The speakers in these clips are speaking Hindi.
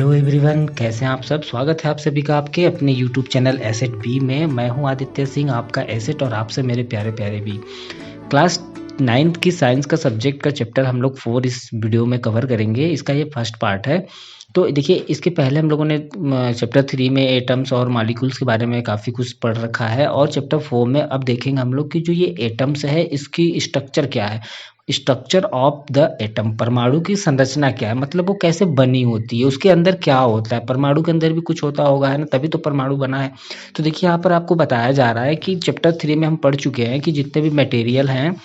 हेलो एवरीवन, कैसे हैं आप सब। स्वागत है आप सभी का आपके अपने यूट्यूब चैनल एसेट बी में। मैं हूं आदित्य सिंह, आपका एसेट और आपसे मेरे प्यारे प्यारे बी। क्लास 9th की साइंस का सब्जेक्ट का चैप्टर हम लोग 4 इस वीडियो में कवर करेंगे। इसका ये फर्स्ट पार्ट है। तो देखिए, इसके पहले हम लोगों ने चैप्टर 3 में एटम्स और मॉलिक्यूल्स के बारे में काफ़ी कुछ पढ़ रखा है, और चैप्टर 4 में अब देखेंगे हम लोग कि जो ये एटम्स है इसकी स्ट्रक्चर क्या है। स्ट्रक्चर ऑफ द एटम, परमाणु की संरचना क्या है, मतलब वो कैसे बनी होती है, उसके अंदर क्या होता है। परमाणु के अंदर भी कुछ होता होगा, है ना, तभी तो परमाणु बना है। तो देखिए, यहाँ पर आपको बताया जा रहा है कि चैप्टर 3 में हम पढ़ चुके हैं कि जितने भी मटेरियल हैं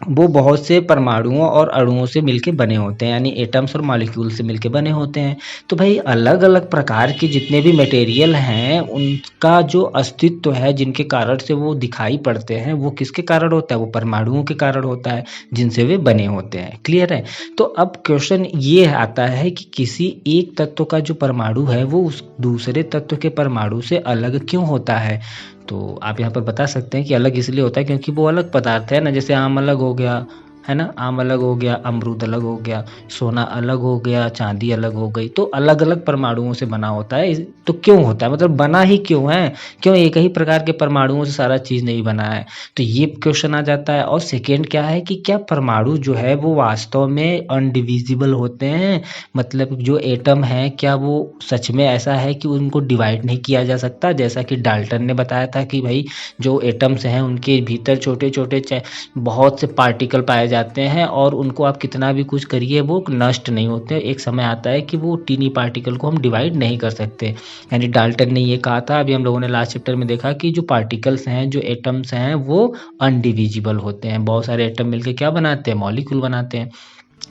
वो बहुत से परमाणुओं और अणुओं से मिलके बने होते हैं, यानी एटम्स और मॉलिक्यूल से मिलके बने होते हैं। तो भाई, अलग अलग प्रकार के जितने भी मटेरियल हैं उनका जो अस्तित्व है, जिनके कारण से वो दिखाई पड़ते हैं, वो किसके कारण होता है, वो परमाणुओं के कारण होता है जिनसे वे बने होते हैं। क्लियर है। तो अब क्वेश्चन ये आता है कि किसी एक तत्व का जो परमाणु है वो उस दूसरे तत्व के परमाणु से अलग क्यों होता है। तो आप यहाँ पर बता सकते हैं कि अलग इसलिए होता है क्योंकि वो अलग पदार्थ है ना। जैसे आम अलग हो गया, है ना, आम अलग हो गया, अमरूद अलग हो गया, सोना अलग हो गया, चांदी अलग हो गई। तो अलग अलग परमाणुओं से बना होता है। तो क्यों होता है, मतलब बना ही क्यों है, क्यों एक ही प्रकार के परमाणुओं से सारा चीज़ नहीं बना है। तो ये क्वेश्चन आ जाता है। और सेकेंड क्या है कि क्या परमाणु जो है वो वास्तव में अनडिविजिबल होते हैं, मतलब जो एटम है क्या वो सच में ऐसा है कि उनको डिवाइड नहीं किया जा सकता। जैसा कि डाल्टन ने बताया था कि भाई जो एटम्स हैं उनके भीतर छोटे छोटे बहुत से पार्टिकल पाए जाते हैं, और उनको आप कितना भी कुछ करिए वो नष्ट नहीं होते। एक समय आता है कि वो टीनी पार्टिकल को हम डिवाइड नहीं कर सकते, यानी डाल्टन ने ये कहा था। अभी हम लोगों ने लास्ट चैप्टर में देखा कि जो पार्टिकल्स हैं, जो एटम्स हैं, वो अनडिविजिबल होते हैं। बहुत सारे एटम मिलकर क्या बनाते हैं, मॉलिक्यूल बनाते हैं।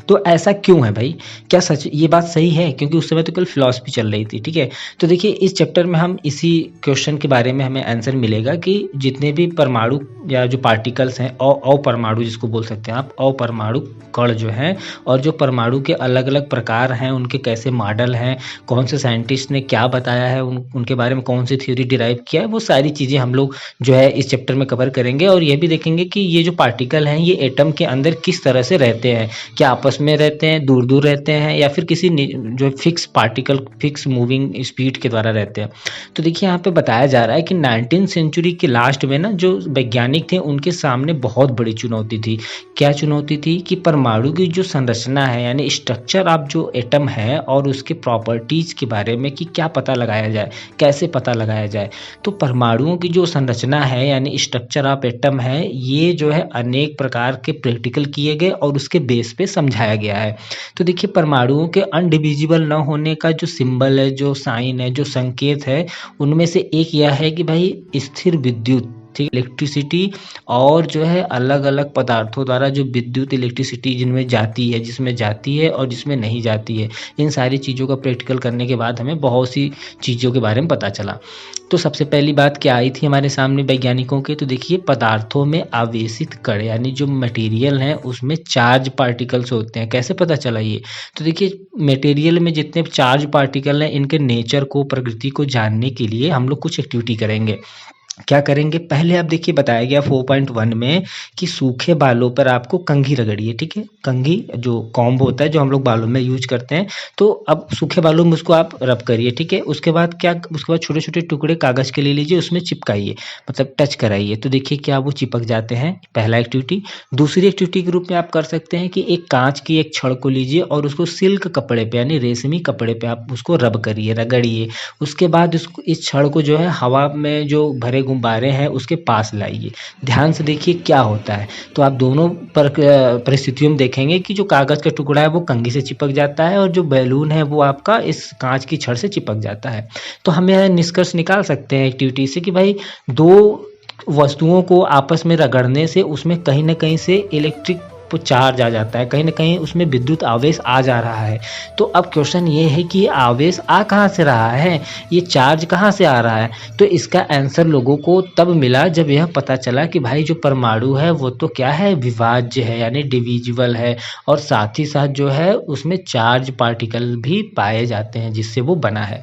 तो ऐसा क्यों है भाई, क्या सच ये बात सही है, क्योंकि उस समय तो कल फिलॉसफी चल रही थी। ठीक है। तो देखिए, इस चैप्टर में हम इसी क्वेश्चन के बारे में हमें आंसर मिलेगा कि जितने भी परमाणु या जो पार्टिकल्स हैं, अपरमाणु जिसको बोल सकते हैं आप, अपरमाणु कण जो हैं, और जो परमाणु के अलग अलग प्रकार हैं, उनके कैसे मॉडल हैं, कौन से साइंटिस्ट ने क्या बताया है, उनके बारे में कौन सी थ्योरी डिराइव किया है, वो सारी चीज़ें हम लोग जो है इस चैप्टर में कवर करेंगे। और ये भी देखेंगे कि ये जो पार्टिकल हैं ये एटम के अंदर किस तरह से रहते हैं, क्या आपस में रहते हैं, दूर दूर रहते हैं, या फिर किसी जो fix particle, fix moving speed के द्वारा रहते हैं। तो देखिए, यहाँ पे बताया जा रहा है कि 19th सेंचुरी के लास्ट में ना जो वैज्ञानिक थे उनके सामने बहुत बड़ी चुनौती थी। क्या चुनौती थी कि परमाणु की जो संरचना है, यानी स्ट्रक्चर ऑफ जो एटम है और उसके प्रॉपर्टीज के बारे में कि क्या पता लगाया जाए, कैसे पता लगाया जाए। तो परमाणुओं की जो संरचना है, यानी स्ट्रक्चर ऑफ एटम है, ये जो है अनेक प्रकार के प्रैक्टिकल किए गए और उसके बेस पे समझाया गया है। तो देखिए, परमाणुओं के अनडिविजिबल न होने का जो सिंबल है, जो साइन है, जो संकेत है, उनमें से एक यह है कि भाई स्थिर विद्युत, ठीक, इलेक्ट्रिसिटी, और जो है अलग अलग पदार्थों द्वारा जो विद्युत इलेक्ट्रिसिटी जिनमें जाती है, जिसमें जाती है और जिसमें नहीं जाती है, इन सारी चीज़ों का प्रैक्टिकल करने के बाद हमें बहुत सी चीज़ों के बारे में पता चला। तो सबसे पहली बात क्या आई थी हमारे सामने वैज्ञानिकों के, तो देखिए, पदार्थों में आवेशित कण, यानी जो मटेरियल हैं उसमें चार्ज पार्टिकल्स होते हैं। कैसे पता चला ये, तो देखिए, मटेरियल में जितने चार्ज पार्टिकल हैं इनके नेचर को, प्रकृति को जानने के लिए हम लोग कुछ एक्टिविटी करेंगे। क्या करेंगे, पहले आप देखिए बताया गया 4.1 में कि सूखे बालों पर आपको कंघी रगड़िए। ठीक है, कंघी जो कॉम्ब होता है जो हम लोग बालों में यूज करते हैं, तो अब सूखे बालों में उसको आप रब करिए। ठीक है, उसके बाद क्या, उसके बाद छोटे छोटे टुकड़े कागज के ले लीजिए, उसमें चिपकाइए, मतलब टच कराइए। तो देखिए क्या वो चिपक जाते हैं, पहला एक्टिविटी। दूसरी एक्टिविटी के रूप में आप कर सकते हैं कि एक कांच की एक छड़ को लीजिए और उसको सिल्क कपड़े पे, यानी रेशमी कपड़े पे आप उसको रब करिए, रगड़िए। उसके बाद इस छड़ को जो है हवा में जो भरे गुब्बारे हैं उसके पास लाइए। ध्यान से देखिए क्या होता है। तो आप दोनों परिस्थितियों में देखेंगे कि जो कागज का टुकड़ा है वो कंघी से चिपक जाता है, और जो बैलून है वो आपका इस कांच की छड़ से चिपक जाता है। तो हम यह निष्कर्ष निकाल सकते हैं एक्टिविटी से कि भाई दो वस्तुओं को आपस में रगड़ने से उसमें कहीं ना कहीं से इलेक्ट्रिक चार्ज आ जाता है, कहीं ना कहीं उसमें विद्युत आवेश आ जा रहा है। तो अब क्वेश्चन ये है कि आवेश आ कहाँ से रहा है, ये चार्ज कहाँ से आ रहा है। तो इसका आंसर लोगों को तब मिला जब यह पता चला कि भाई जो परमाणु है वो तो क्या है, विभाज्य है, यानी डिविजिबल है, और साथ ही साथ जो है उसमें चार्ज पार्टिकल भी पाए जाते हैं जिससे वो बना है।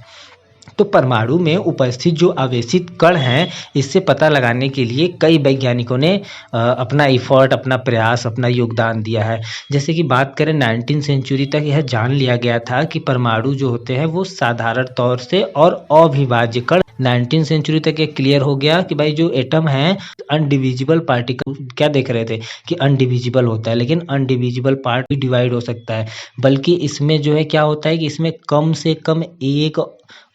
तो परमाणु में उपस्थित जो आवेशित कण हैं, इससे पता लगाने के लिए कई वैज्ञानिकों ने अपना एफर्ट, अपना प्रयास, अपना योगदान दिया है। जैसे कि बात करें 19वीं सेंचुरी तक यह जान लिया गया था कि परमाणु जो होते हैं वो साधारण तौर से और अविभाज्य कण। 19वीं सेंचुरी तक ये क्लियर हो गया कि भाई जो एटम है अनडिविजिबल पार्टिकल, क्या देख रहे थे कि अनडिविजिबल होता है, लेकिन अनडिविजिबल पार्ट भी डिवाइड हो सकता है। बल्कि इसमें जो है क्या होता है कि इसमें कम से कम एक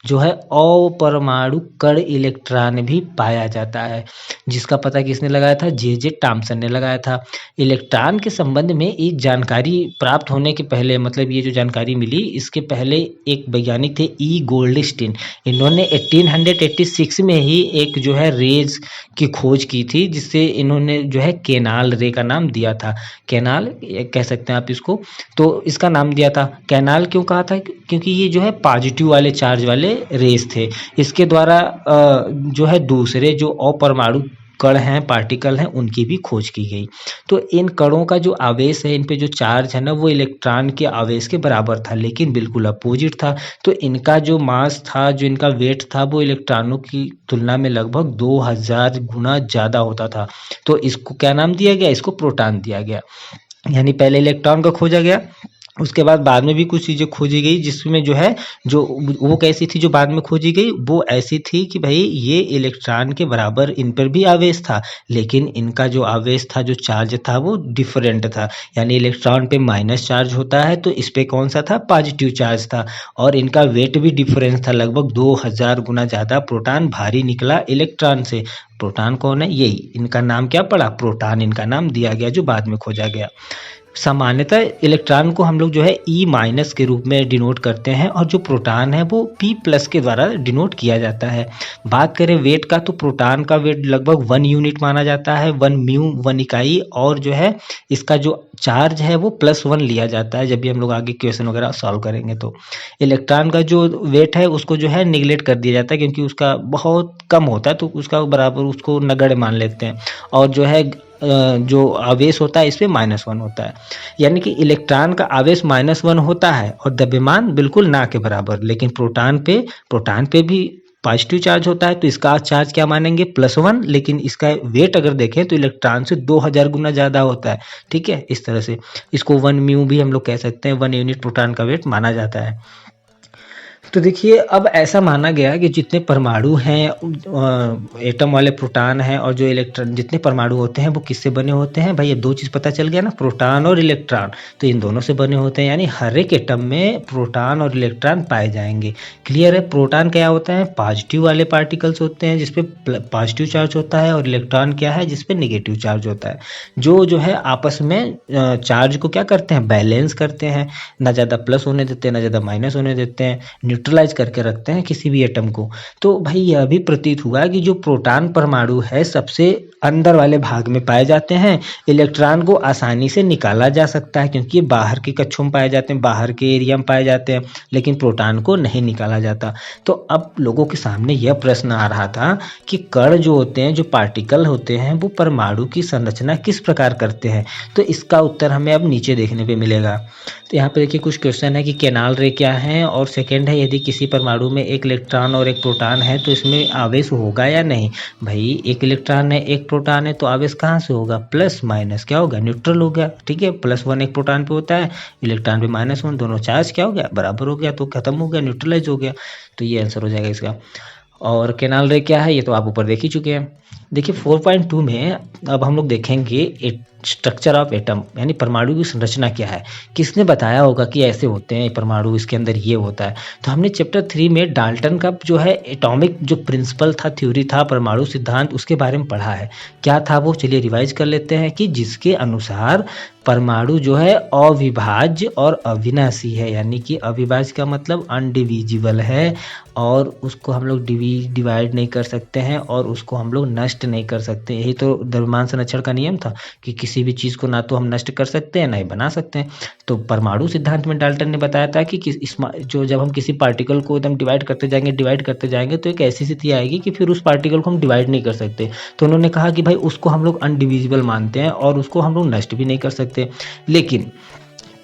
जो है अपरमाणु कण इलेक्ट्रॉन भी पाया जाता है, जिसका पता किसने लगाया था? जे टॉमसन ने लगाया था। इलेक्ट्रॉन के संबंध में एक जानकारी प्राप्त होने के पहले, मतलब ये जो जानकारी मिली इसके पहले एक वैज्ञानिक थे ई गोल्डस्टीन। इन्होंने 1886 में ही एक जो है रेज की खोज की थी, जिससे इन्होंने जो है कैनाल रे का नाम दिया था। कैनाल कह सकते हैं आप इसको। तो इसका नाम दिया था कैनाल, क्यों कहा था? क्योंकि ये जो है पॉजिटिव वाले चार्ज वाले रेस थे। इसके द्वारा जो है दूसरे जो अपरमाणु कण हैं, पार्टिकल हैं, उनकी भी खोज की गई। तो इन कणों का जो आवेश है, इन पे जो चार्ज है ना, वो इलेक्ट्रॉन के आवेश के बराबर था, लेकिन बिल्कुल अपोजिट था। तो इनका जो मास था, जो इनका वेट था, वो इलेक्ट्रॉनों की तुलना में लगभग 2000 गुना ज़्यादा होता था। तो इसको क्या नाम दिया गया? इसको प्रोटॉन दिया गया। यानी पहले इलेक्ट्रॉन का खोजा गया, उसके बाद में भी कुछ चीज़ें खोजी गई, जिसमें जो है जो वो कैसी थी जो बाद में खोजी गई, वो ऐसी थी कि भाई ये इलेक्ट्रॉन के बराबर इन पर भी आवेश था, लेकिन इनका जो आवेश था, जो चार्ज था, वो डिफरेंट था। यानी इलेक्ट्रॉन पे माइनस चार्ज होता है, तो इस पे कौन सा था? पॉजिटिव चार्ज था। और इनका वेट भी डिफरेंस था, लगभग 2000 गुना ज़्यादा प्रोटॉन भारी निकला इलेक्ट्रॉन से। प्रोटॉन कौन है? यही, इनका नाम क्या पड़ा? प्रोटॉन इनका नाम दिया गया, जो बाद में खोजा गया। सामान्यतः इलेक्ट्रॉन को हम लोग जो है ई माइनस के रूप में डिनोट करते हैं, और जो प्रोटॉन है वो पी प्लस के द्वारा डिनोट किया जाता है। बात करें वेट का, तो प्रोटॉन का वेट लगभग 1 यूनिट माना जाता है, 1 म्यू, 1 इकाई। और जो है इसका जो चार्ज है वो +1 लिया जाता है, जब भी हम लोग आगे क्वेश्चन वगैरह सॉल्व करेंगे। तो इलेक्ट्रॉन का जो वेट है उसको जो है निगलेक्ट कर दिया जाता है, क्योंकि उसका बहुत कम होता है, तो उसका बराबर उसको नगण्य मान लेते हैं। और जो है जो आवेश होता है इस पे -1 होता है। यानी कि इलेक्ट्रॉन का आवेश -1 होता है और द्रव्यमान बिल्कुल ना के बराबर। लेकिन प्रोटॉन पे भी पॉजिटिव चार्ज होता है, तो इसका चार्ज क्या मानेंगे? +1। लेकिन इसका वेट अगर देखें तो इलेक्ट्रॉन से 2000 गुना ज़्यादा होता है। ठीक है, इस तरह से इसको 1 म्यू भी हम लोग कह सकते हैं, 1 यूनिट प्रोटॉन का वेट माना जाता है। तो देखिए, अब ऐसा माना गया कि जितने परमाणु हैं, एटम वाले प्रोटॉन हैं, और जो इलेक्ट्रॉन, जितने परमाणु होते हैं वो किससे बने होते हैं? भाई ये दो चीज़ पता चल गया ना, प्रोटॉन और इलेक्ट्रॉन। तो इन दोनों से बने होते हैं, यानी हर एक एटम में प्रोटॉन और इलेक्ट्रॉन पाए जाएंगे। क्लियर है? प्रोटॉन क्या होता है? पॉजिटिव वाले पार्टिकल्स होते हैं जिसपे पॉजिटिव चार्ज होता है, और इलेक्ट्रॉन क्या है? जिसपे नेगेटिव चार्ज होता है। जो है आपस में चार्ज को क्या करते हैं? बैलेंस करते हैं, ना ज़्यादा प्लस होने देते हैं, ना ज़्यादा माइनस होने देते हैं, न्यूट्रलाइज करके रखते हैं किसी भी एटम को। तो भाई यह भी प्रतीत हुआ कि जो प्रोटॉन परमाणु है सबसे अंदर वाले भाग में पाए जाते हैं। इलेक्ट्रॉन को आसानी से निकाला जा सकता है, क्योंकि ये बाहर के कक्षों में पाए जाते हैं, बाहर के एरिया में पाए जाते हैं, लेकिन प्रोटॉन को नहीं निकाला जाता। तो अब लोगों के सामने यह प्रश्न आ रहा था कि कण जो होते हैं, जो पार्टिकल होते हैं, वो परमाणु की संरचना किस प्रकार करते हैं। तो इसका उत्तर हमें अब नीचे देखने पे मिलेगा। तो यहाँ पे देखिए कुछ क्वेश्चन है कि कैनाल रे क्या है, और सेकंड है यदि किसी परमाणु में एक इलेक्ट्रॉन और एक प्रोटॉन है तो इसमें आवेश होगा या नहीं। भाई एक इलेक्ट्रॉन है, एक प्रोटॉन है, तो आवेश कहाँ से होगा? प्लस माइनस क्या होगा? न्यूट्रल हो गया। ठीक है, +1 एक प्रोटॉन पे होता है, इलेक्ट्रॉन पे -1, दोनों चार्ज क्या हो गया? बराबर हो गया, तो खत्म हो गया, न्यूट्रलाइज हो गया। तो ये आंसर हो जाएगा इसका। और कैनाल रे क्या है ये तो आप ऊपर देख ही चुके हैं। देखिए 4.2 में अब हम लोग देखेंगे स्ट्रक्चर ऑफ एटम, यानी परमाणु की संरचना क्या है। किसने बताया होगा कि ऐसे होते हैं परमाणु, इसके अंदर ये होता है। तो हमने चैप्टर 3 में डाल्टन का जो है एटॉमिक जो प्रिंसिपल था, थ्योरी था, परमाणु सिद्धांत, उसके बारे में पढ़ा है। क्या था वो? चलिए रिवाइज कर लेते हैं कि जिसके अनुसार परमाणु जो है अविभाज्य और अविनाशी है। यानी कि अविभाज्य का मतलब अनडिविजिबल है, और उसको हम लोग डिवाइड नहीं कर सकते हैं, और उसको हम लोग नष्ट नहीं कर सकते। यही तो द्रव्यमान संरक्षण का नियम था कि किसी भी चीज़ को ना तो हम नष्ट कर सकते हैं, ना ही बना सकते हैं। तो परमाणु सिद्धांत में डाल्टन ने बताया था कि जो जब हम किसी पार्टिकल को एकदम डिवाइड करते जाएंगे तो एक ऐसी स्थिति आएगी कि फिर उस पार्टिकल को हम डिवाइड नहीं कर सकते। तो उन्होंने कहा कि भाई उसको हम लोग अनडिविजिबल मानते हैं, और उसको हम लोग नष्ट भी नहीं कर सकते। लेकिन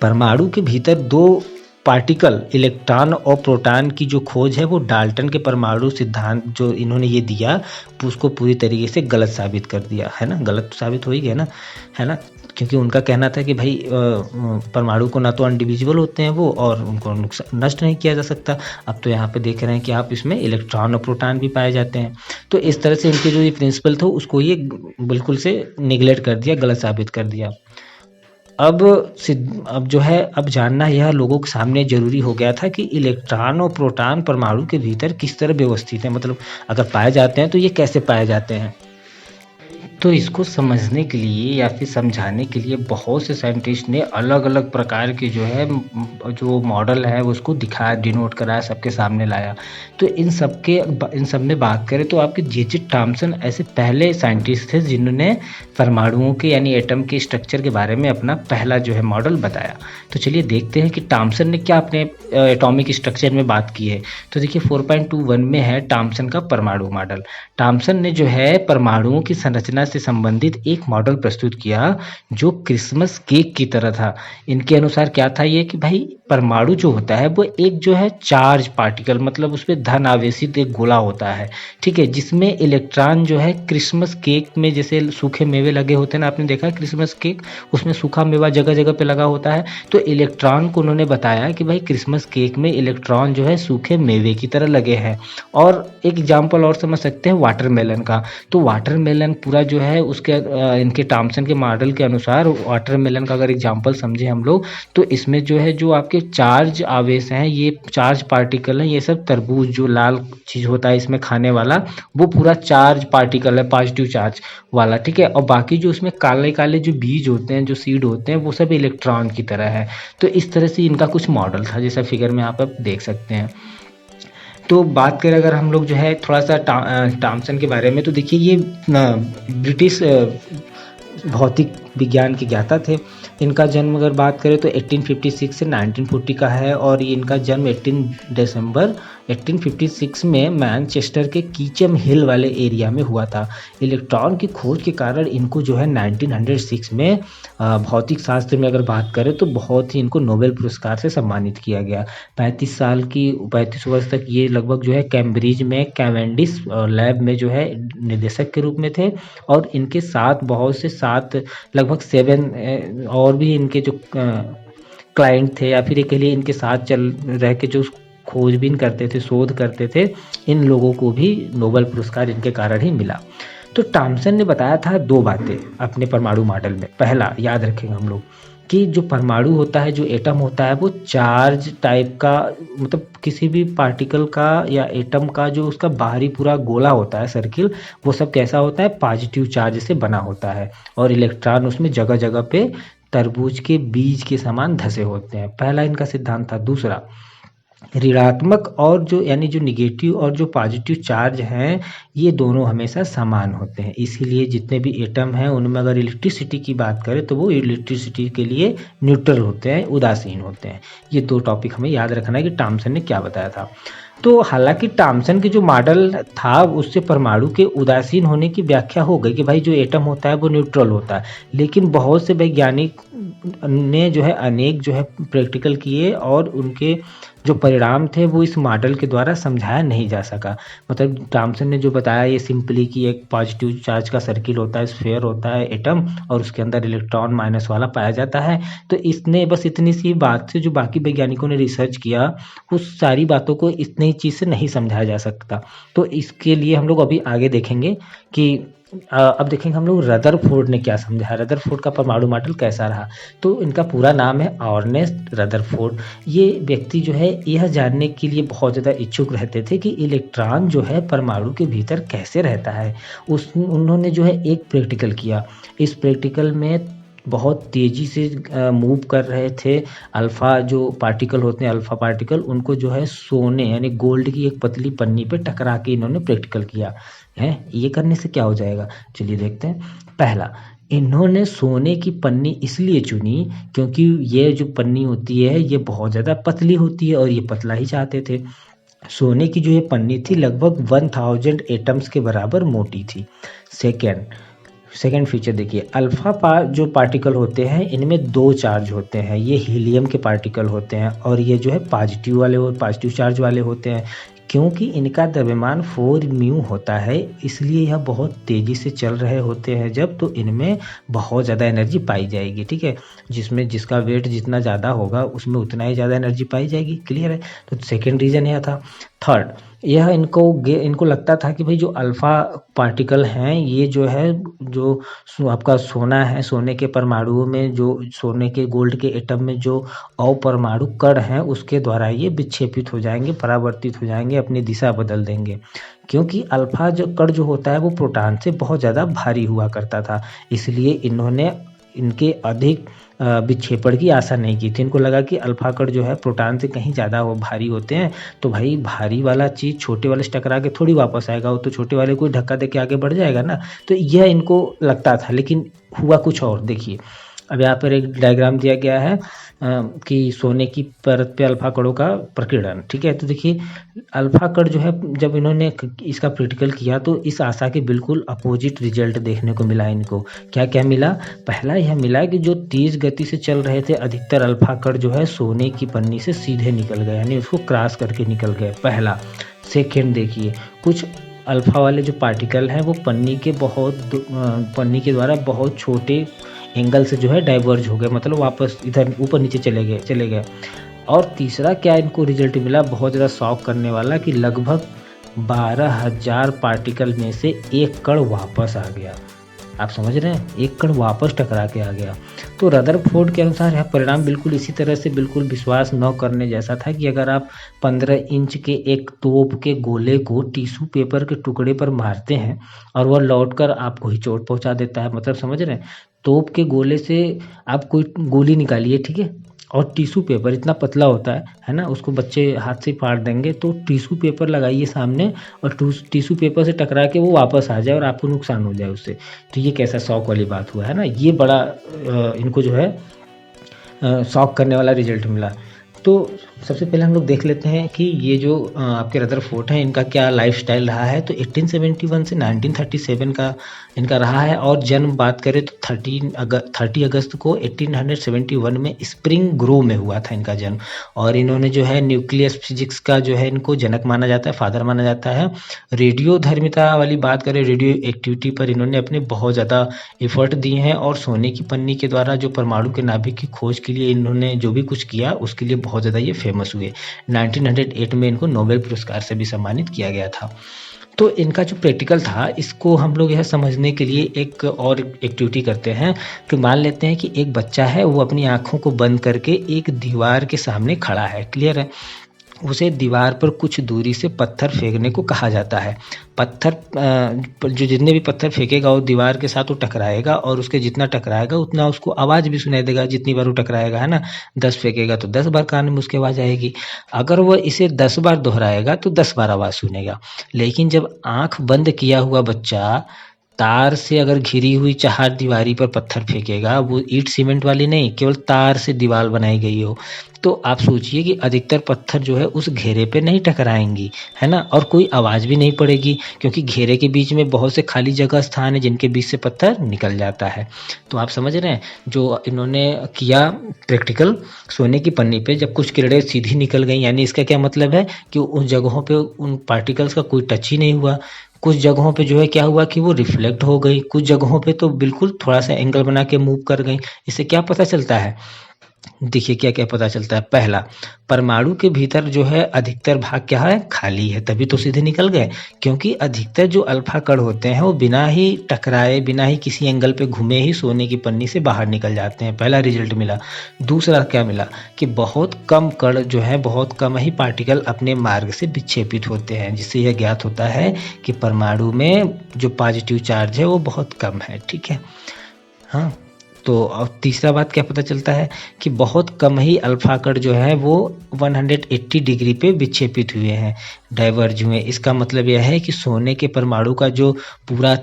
परमाणु के भीतर दो पार्टिकल इलेक्ट्रॉन और प्रोटॉन की जो खोज है वो डाल्टन के परमाणु सिद्धांत जो इन्होंने ये दिया उसको पूरी तरीके से गलत साबित कर दिया है ना। गलत साबित हो ही गया ना, है ना, क्योंकि उनका कहना था कि भाई परमाणु को ना तो अनडिविजिबल होते हैं वो और उनको नष्ट नहीं किया जा सकता। अब तो यहाँ पे देख रहे हैं कि आप इसमें इलेक्ट्रॉन और प्रोटॉन भी पाए जाते हैं। तो इस तरह से इनके जो ये प्रिंसिपल था उसको ये बिल्कुल से निगलेक्ट कर दिया, गलत साबित कर दिया। अब जो है अब जानना यह लोगों के सामने ज़रूरी हो गया था कि इलेक्ट्रॉन और प्रोटॉन परमाणु के भीतर किस तरह व्यवस्थित है, मतलब अगर पाए जाते हैं तो ये कैसे पाए जाते हैं। तो इसको समझने के लिए या फिर समझाने के लिए बहुत से साइंटिस्ट ने अलग अलग प्रकार के जो है जो मॉडल है उसको दिखाया, डिनोट कराया, सबके सामने लाया। तो इन सब में बात करें तो आपके जे थॉमसन ऐसे पहले साइंटिस्ट थे जिन्होंने परमाणुओं के यानी एटम के स्ट्रक्चर के बारे में अपना पहला जो है मॉडल बताया। तो चलिए देखते हैं कि थॉमसन ने क्या अपने एटॉमिक स्ट्रक्चर में बात की है। तो देखिए 4.21 में है थॉमसन का परमाणु मॉडल। थॉमसन ने जो है परमाणुओं की संरचना से संबंधित एक मॉडल प्रस्तुत किया जो क्रिसमस केक की तरह था। इनके अनुसार क्या था ये कि भाई परमाणु जो होता है वो एक जो है चार्ज पार्टिकल, मतलब उसमें धन आवेशित एक गोला होता है, ठीक है, जिसमें इलेक्ट्रॉन जो है क्रिसमस केक में जैसे सूखे मेवे लगे होते हैं ना, आपने देखा है क्रिसमस केक, उसमें सूखा मेवा जगह जगह पे लगा होता है। तो इलेक्ट्रॉन को उन्होंने बताया कि भाई क्रिसमस केक में इलेक्ट्रॉन जो है सूखे मेवे की तरह लगे हैं। और एक एग्जाम्पल और समझ सकते हैं वाटरमेलन का। तो वाटरमेलन पूरा जो है उसके इनके थॉमसन के मॉडल के अनुसार वाटरमेलन का अगर एग्जाम्पल समझे हम लोग तो इसमें जो है जो आपके चार्ज आवेश हैं, ये चार्ज पार्टिकल हैं, ये सब तरबूज जो लाल चीज़ होता है इसमें खाने वाला वो पूरा चार्ज पार्टिकल है, पॉजिटिव चार्ज वाला, ठीक है। और बाकी जो उसमें काले काले जो बीज होते हैं, जो सीड होते हैं, वो सब इलेक्ट्रॉन की तरह है। तो इस तरह से इनका कुछ मॉडल था जैसा फिगर में आप देख सकते हैं। तो बात करें अगर हम लोग जो है थोड़ा सा थॉमसन के बारे में, तो देखिए ये ब्रिटिश भौतिक विज्ञान के ज्ञाता थे। इनका जन्म अगर बात करें तो 1856 से 1940 का है और ये इनका जन्म 18 दिसंबर 1856 में मैनचेस्टर के कीचम हिल वाले एरिया में हुआ था। इलेक्ट्रॉन की खोज के कारण इनको जो है 1906 में भौतिक शास्त्र में अगर बात करें तो बहुत ही इनको नोबेल पुरस्कार से सम्मानित किया गया। 35 वर्ष तक ये लगभग जो है कैम्ब्रिज में कैवेंडिश लैब में जो है निदेशक के रूप में थे। और इनके साथ बहुत से लगभग 7 और भी इनके जो क्लाइंट थे या फिर ये कह लिए इनके साथ चल रह के जो खोजबीन करते थे, शोध करते थे, इन लोगों को भी नोबेल पुरस्कार इनके कारण ही मिला। तो थॉमसन ने बताया था 2 बातें अपने परमाणु मॉडल में। पहला याद रखेंगे हम लोग कि जो परमाणु होता है, जो एटम होता है, वो चार्ज टाइप का, मतलब किसी भी पार्टिकल का या एटम का जो उसका बाहरी पूरा गोला होता है सर्किल, वो सब कैसा होता है, पॉजिटिव चार्ज से बना होता है और इलेक्ट्रॉन उसमें जगह जगह पे तरबूज के बीज के समान धसे होते हैं। पहला इनका सिद्धांत था। दूसरा, ऋणात्मक और जो यानी जो निगेटिव और जो पॉजिटिव चार्ज हैं ये दोनों हमेशा समान होते हैं। इसीलिए जितने भी एटम हैं उनमें अगर इलेक्ट्रिसिटी की बात करें तो वो इलेक्ट्रिसिटी के लिए न्यूट्रल होते हैं, उदासीन होते हैं। ये 2 टॉपिक हमें याद रखना है कि थॉमसन ने क्या बताया था। तो हालांकि थॉमसन के जो मॉडल था उससे परमाणु के उदासीन होने की व्याख्या हो गई कि भाई जो एटम होता है वो न्यूट्रल होता है, लेकिन बहुत से वैज्ञानिक ने जो है अनेक जो है प्रैक्टिकल किए और उनके जो परिणाम थे वो इस मॉडल के द्वारा समझाया नहीं जा सका। मतलब थॉमसन ने जो बताया ये सिंपली कि एक पॉजिटिव चार्ज का सर्किल होता है, स्फीयर होता है एटम, और उसके अंदर इलेक्ट्रॉन माइनस वाला पाया जाता है। तो इसने बस इतनी सी बात से जो बाकी वैज्ञानिकों ने रिसर्च किया उस सारी बातों को इतनी ही चीज़ से नहीं समझाया जा सकता। तो इसके लिए हम लोग अभी आगे देखेंगे कि अब देखेंगे हम लोग रदरफोर्ड ने क्या समझा, रदरफोर्ड का परमाणु मॉडल कैसा रहा। तो इनका पूरा नाम है अर्नेस्ट रदरफोर्ड। ये व्यक्ति जो है यह जानने के लिए बहुत ज़्यादा इच्छुक रहते थे कि इलेक्ट्रॉन जो है परमाणु के भीतर कैसे रहता है। उन्होंने जो है एक प्रैक्टिकल किया। इस प्रैक्टिकल में बहुत तेज़ी से मूव कर रहे थे अल्फ़ा जो पार्टिकल होते हैं, अल्फ़ा पार्टिकल, उनको जो है सोने यानी गोल्ड की एक पतली पन्नी पे टकरा के इन्होंने प्रैक्टिकल किया है। ये करने से क्या हो जाएगा, चलिए देखते हैं। पहला, इन्होंने सोने की पन्नी इसलिए चुनी क्योंकि ये जो पन्नी होती है ये बहुत ज़्यादा पतली होती है और ये पतला ही चाहते थे। सोने की जो ये पन्नी थी लगभग 1000 एटम्स के बराबर मोटी थी। सेकेंड, सेकेंड फीचर देखिए, जो पार्टिकल होते हैं इनमें दो चार्ज होते हैं, ये हीलियम के पार्टिकल होते हैं और ये जो है पॉजिटिव चार्ज वाले होते हैं। क्योंकि इनका द्रव्यमान 4 म्यू होता है, इसलिए यह बहुत तेज़ी से चल रहे होते हैं जब, तो इनमें बहुत ज़्यादा एनर्जी पाई जाएगी। ठीक है, जिसका वेट जितना ज़्यादा होगा उसमें उतना ही ज़्यादा एनर्जी पाई जाएगी। क्लियर है, तो सेकेंड रीज़न यह था। थर्ड, यह इनको लगता था कि भाई जो अल्फ़ा पार्टिकल हैं ये जो है, जो आपका सोना है, सोने के परमाणुओं में जो सोने के गोल्ड के एटम में जो अपरमाणु कण हैं उसके द्वारा ये विक्षेपित हो जाएंगे, परावर्तित हो जाएंगे, अपनी दिशा बदल देंगे। क्योंकि अल्फा जो कण जो होता है वो प्रोटॉन से बहुत ज़्यादा भारी हुआ करता था, इसलिए इन्होंने इनके अधिक विक्षेपण की आशा नहीं की थी। इनको लगा कि अल्फा कण जो है प्रोटॉन से कहीं ज़्यादा भारी होते हैं, तो भाई भारी वाला चीज़ छोटे वाले से टकरा के थोड़ी वापस आएगा, वो तो छोटे वाले को धक्का दे के आगे बढ़ जाएगा ना। तो यह इनको लगता था, लेकिन हुआ कुछ और। देखिए, अब यहाँ पर एक डायग्राम दिया गया है कि सोने की परत पे अल्फा कणों का प्रकीर्णन। ठीक है, तो देखिए अल्फा कण जो है, जब इन्होंने इसका प्रैक्टिकल किया तो इस आशा के बिल्कुल अपोजिट रिजल्ट देखने को मिला इनको। क्या क्या मिला? पहला यह मिला कि जो तेज गति से चल रहे थे अधिकतर अल्फा कण जो है सोने की पन्नी से सीधे निकल गए, यानी उसको क्रॉस करके निकल गए, पहला। सेकेंड देखिए, कुछ अल्फा वाले जो पार्टिकल हैं वो पन्नी के द्वारा बहुत छोटे एंगल से जो है डाइवर्ज हो गए, मतलब वापस इधर ऊपर नीचे चले गए। और तीसरा क्या इनको रिजल्ट मिला, बहुत ज़्यादा शॉक करने वाला, कि लगभग 12,000 पार्टिकल में से एक कण वापस आ गया। आप समझ रहे हैं, एक कण वापस टकरा के आ गया। तो रदरफोर्ड के अनुसार यह परिणाम बिल्कुल इसी तरह से बिल्कुल विश्वास न करने जैसा था कि अगर आप 15 इंच के एक तोप के गोले को टिश्यू पेपर के टुकड़े पर मारते हैं और वह लौटकर आपको ही चोट पहुंचा देता है। मतलब समझ रहे हैं, तोप के गोले से आप कोई गोली निकालिए, ठीक है, और टिश्यू पेपर इतना पतला होता है ना, उसको बच्चे हाथ से फाड़ देंगे, तो टिश्यू पेपर लगाइए सामने और टिश्यू पेपर से टकरा के वो वापस आ जाए और आपको नुकसान हो जाए उससे। तो ये कैसा शौक वाली बात हुआ है ना, ये बड़ा इनको जो है शौक करने वाला रिजल्ट मिला। तो सबसे पहले हम लोग देख लेते हैं कि ये जो आपके रदरफोर्ड हैं इनका क्या लाइफस्टाइल रहा है। तो 1871 से 1937 का इनका रहा है, और जन्म बात करें तो 30 अगस्त को 1871 में स्प्रिंग ग्रो में हुआ था इनका जन्म। और इन्होंने जो है न्यूक्लियस फिजिक्स का जो है इनको जनक माना जाता है, फादर माना जाता है। रेडियो धर्मिता वाली बात करें, रेडियो एक्टिविटी पर इन्होंने अपने बहुत ज़्यादा एफर्ट दिए हैं, और सोने की पन्नी के द्वारा जो परमाणु के नाभिक की खोज के लिए इन्होंने जो भी कुछ किया उसके लिए बहुत ज़्यादा ये फेमस हुए। 1908 में इनको नोबेल पुरस्कार से भी सम्मानित किया गया था। तो इनका जो प्रैक्टिकल था इसको हम लोग यह समझने के लिए एक और एक्टिविटी करते हैं कि मान लेते हैं कि एक बच्चा है, वो अपनी आँखों को बंद करके एक दीवार के सामने खड़ा है। क्लियर है, उसे दीवार पर कुछ दूरी से पत्थर फेंकने को कहा जाता है। पत्थर जो जितने भी पत्थर फेंकेगा वो दीवार के साथ वो टकराएगा, और उसके जितना टकराएगा उतना उसको आवाज़ भी सुनाई देगा। जितनी बार वो टकराएगा, है ना, 10 फेंकेगा तो 10 बार कान में उसकी आवाज़ आएगी। अगर वह इसे 10 बार दोहराएगा तो 10 बार आवाज़ सुनेगा। लेकिन जब आँख बंद किया हुआ बच्चा तार से अगर घिरी हुई चार दीवारी पर पत्थर फेंकेगा, वो ईंट सीमेंट वाली नहीं, केवल तार से दीवार बनाई गई हो, तो आप सोचिए कि अधिकतर पत्थर जो है उस घेरे पे नहीं टकराएंगी, है ना, और कोई आवाज़ भी नहीं पड़ेगी, क्योंकि घेरे के बीच में बहुत से खाली जगह स्थान है जिनके बीच से पत्थर निकल जाता है। तो आप समझ रहे हैं, जो इन्होंने किया प्रैक्टिकल सोने की पन्नी पे, जब कुछ किरणें सीधी निकल गई, यानी इसका क्या मतलब है कि उन जगहों पे उन पार्टिकल्स का कोई टच ही नहीं हुआ। कुछ जगहों पे जो है क्या हुआ कि वो रिफ्लेक्ट हो गई, कुछ जगहों पे तो बिल्कुल थोड़ा सा एंगल बना के मूव कर गई। इससे क्या पता चलता है, देखिए क्या क्या पता चलता है। पहला, परमाणु के भीतर जो है अधिकतर भाग क्या है, खाली है, तभी तो सीधे निकल गए, क्योंकि अधिकतर जो अल्फा कण होते हैं वो बिना ही टकराए, बिना ही किसी एंगल पे घूमे ही सोने की पन्नी से बाहर निकल जाते हैं। पहला रिजल्ट मिला। दूसरा क्या मिला कि बहुत कम कण जो है, बहुत कम ही पार्टिकल अपने मार्ग से विक्षेपित होते हैं, जिससे यह ज्ञात होता है कि परमाणु में जो पॉजिटिव चार्ज है वो बहुत कम है। ठीक है, हाँ। तो और तीसरा बात क्या पता चलता है कि बहुत कम ही अल्फा कण जो है वो 180 डिग्री पे विक्षेपित हुए हैं, डाइवर्ज हुए। इसका मतलब यह है कि सोने के परमाणु का जो पूरा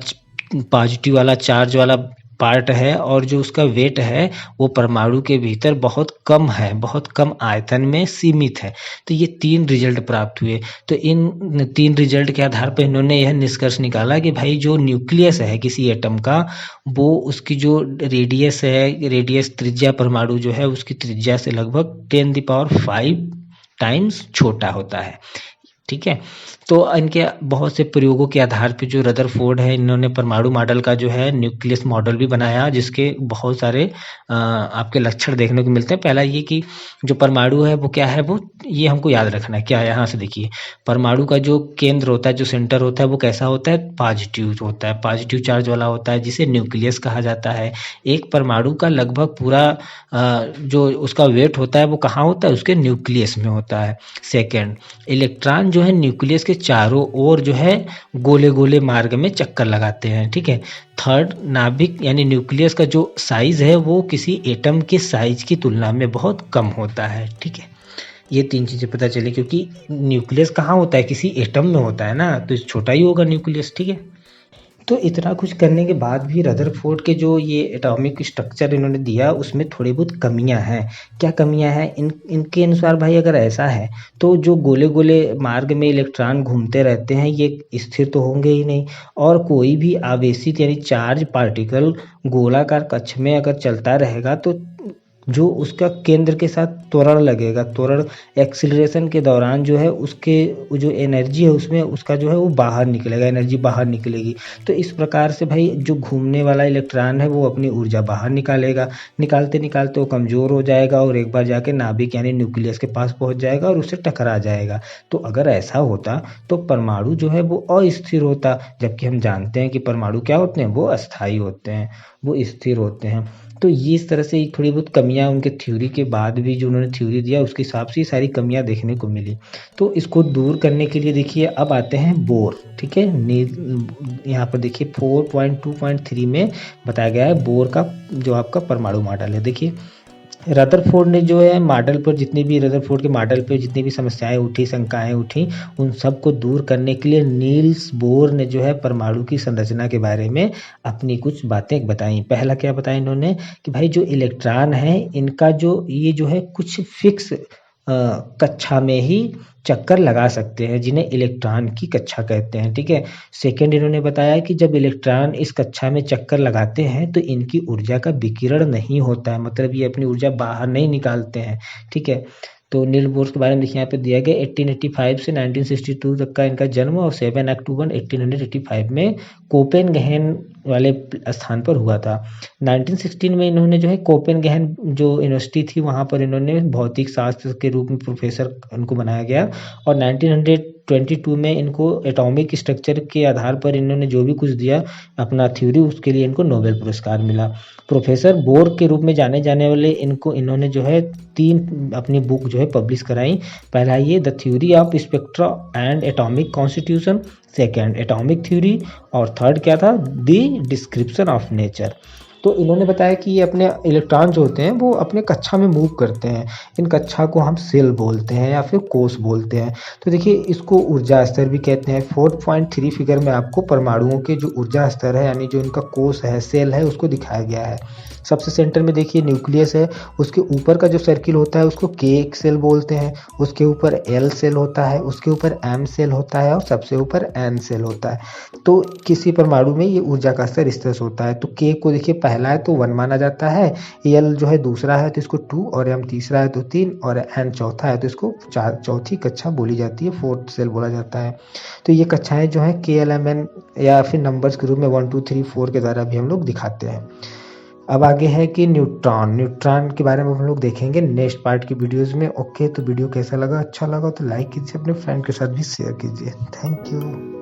पॉजिटिव वाला चार्ज वाला पार्ट है और जो उसका वेट है वो परमाणु के भीतर बहुत कम है, बहुत कम आयतन में सीमित है। तो ये 3 रिजल्ट प्राप्त हुए। तो इन 3 रिजल्ट के आधार पर इन्होंने यह निष्कर्ष निकाला कि भाई जो न्यूक्लियस है किसी एटम का, वो उसकी जो रेडियस है, रेडियस त्रिज्या परमाणु जो है उसकी त्रिज्या से लगभग 10⁵ टाइम्स छोटा होता है। ठीक है, तो इनके बहुत से प्रयोगों के आधार पे जो रदरफोर्ड है, इन्होंने परमाणु मॉडल का जो है न्यूक्लियस मॉडल भी बनाया, जिसके बहुत सारे आपके लक्षण देखने को मिलते हैं। पहला ये कि जो परमाणु है वो क्या है, वो ये हमको याद रखना है। क्या है, यहाँ से देखिए, परमाणु का जो केंद्र होता है, जो सेंटर होता है, वो कैसा होता है, पॉजिटिव होता है, पॉजिटिव चार्ज वाला होता है, जिसे न्यूक्लियस कहा जाता है। एक परमाणु का लगभग पूरा जो उसका वेट होता है वो कहाँ होता है, उसके न्यूक्लियस में होता है। सेकेंड, इलेक्ट्रॉन जो है न्यूक्लियस के चारों ओर जो है गोले गोले मार्ग में चक्कर लगाते हैं। ठीक है। थर्ड, नाभिक यानी न्यूक्लियस का जो साइज है वो किसी एटम के साइज की तुलना में बहुत कम होता है। ठीक है, ये 3 चीजें पता चली, क्योंकि न्यूक्लियस कहाँ होता है, किसी एटम में होता है ना, तो छोटा ही होगा न्यूक्लियस। ठीक है, तो इतना कुछ करने के बाद भी रदरफोर्ड के जो ये एटॉमिक स्ट्रक्चर इन्होंने दिया उसमें थोड़ी बहुत कमियां हैं। क्या कमियां हैं, इनके अनुसार भाई अगर ऐसा है तो जो गोले गोले मार्ग में इलेक्ट्रॉन घूमते रहते हैं ये स्थिर तो होंगे ही नहीं, और कोई भी आवेशित यानी चार्ज पार्टिकल गोलाकार कक्ष में अगर चलता रहेगा तो जो उसका केंद्र के साथ त्वरण लगेगा, त्वरण एक्सीलरेशन के दौरान जो है उसके जो एनर्जी है उसमें उसका जो है वो बाहर निकलेगा, एनर्जी बाहर निकलेगी। तो इस प्रकार से भाई जो घूमने वाला इलेक्ट्रॉन है वो अपनी ऊर्जा बाहर निकालेगा, निकालते निकालते वो कमज़ोर हो जाएगा और एक बार जाके नाभिक यानी न्यूक्लियस के पास पहुंच जाएगा और उससे टकरा जाएगा। तो अगर ऐसा होता तो परमाणु जो है वो अस्थिर होता, जबकि हम जानते हैं कि परमाणु क्या होते हैं, वो अस्थायी होते हैं, वो स्थिर होते हैं। तो ये इस तरह से थोड़ी बहुत कमियां उनके थ्योरी के बाद भी जो उन्होंने थ्योरी दिया उसके हिसाब से सारी कमियां देखने को मिली। तो इसको दूर करने के लिए देखिए अब आते हैं बोर। ठीक है, यहाँ पर देखिए 4.2.3 में बताया गया है बोर का जो आपका परमाणु मॉडल है। देखिए रदरफोर्ड ने जो है मॉडल पर जितनी भी रदरफोर्ड के मॉडल पर जितनी भी समस्याएं उठी, शंकाएं उठी, उन सब को दूर करने के लिए नील्स बोर ने जो है परमाणु की संरचना के बारे में अपनी कुछ बातें बताई। पहला क्या बताया इन्होंने कि भाई जो इलेक्ट्रॉन है इनका जो ये जो है कुछ फिक्स कक्षा में ही चक्कर लगा सकते हैं, जिन्हें इलेक्ट्रॉन की कक्षा कहते हैं। ठीक है। सेकेंड, इन्होंने बताया कि जब इलेक्ट्रॉन इस कक्षा में चक्कर लगाते हैं तो इनकी ऊर्जा का विकिरण नहीं होता है, मतलब ये अपनी ऊर्जा बाहर नहीं निकालते हैं। ठीक है। तो नील बोर के बारे में देखिए यहाँ पे दिया गया 1885 से 1962 तक का इनका जन्म और 7 अक्टूबर 1885 में कोपेनहेगन वाले स्थान पर हुआ था। 1916 में इन्होंने जो है कोपेनहेगन जो यूनिवर्सिटी थी वहाँ पर इन्होंने भौतिक शास्त्र के रूप में प्रोफेसर उनको बनाया गया, और 1922 में इनको एटॉमिक स्ट्रक्चर के आधार पर इन्होंने जो भी कुछ दिया अपना थ्योरी, उसके लिए इनको नोबेल पुरस्कार मिला। प्रोफेसर बोर के रूप में जाने जाने वाले इन्होंने जो है 3 अपनी बुक जो है पब्लिश कराई। पहला ये the theory of spectra and atomic constitution, second atomic theory, और थर्ड क्या था, द डिस्क्रिप्शन ऑफ नेचर। तो इन्होंने बताया कि ये अपने इलेक्ट्रॉन जो होते हैं वो अपने कक्षा में मूव करते हैं, इन कक्षा को हम सेल बोलते हैं या फिर कोष बोलते हैं। तो देखिए इसको ऊर्जा स्तर भी कहते हैं। 4.3 फिगर में आपको परमाणुओं के जो ऊर्जा स्तर है यानी जो इनका कोष है, सेल है, उसको दिखाया गया है। सबसे सेंटर में देखिए न्यूक्लियस है, उसके ऊपर का जो सर्किल होता है उसको के सेल बोलते हैं, उसके ऊपर एल सेल होता है, उसके ऊपर एम सेल होता है और सबसे ऊपर एन सेल होता है। तो किसी परमाणु में ये ऊर्जा का स्तर इस तरह से होता है। तो के को देखिए पहला है तो 1 माना जाता है, एल जो है दूसरा है तो इसको 2, और एम तीसरा है तो 3, और एन चौथा है तो इसको चौथी कक्षा बोली जाती है, 4th सेल बोला जाता है। तो ये कक्षाएं जो है के एल एम एन या फिर नंबर्स के रूप में 1 2 3 4 के द्वारा भी हम लोग दिखाते हैं। अब आगे है कि न्यूट्रॉन के बारे में हम लोग देखेंगे नेक्स्ट पार्ट की वीडियोस में। ओके, तो वीडियो कैसा लगा, अच्छा लगा तो लाइक कीजिए, अपने फ्रेंड के साथ भी शेयर कीजिए। Thank you.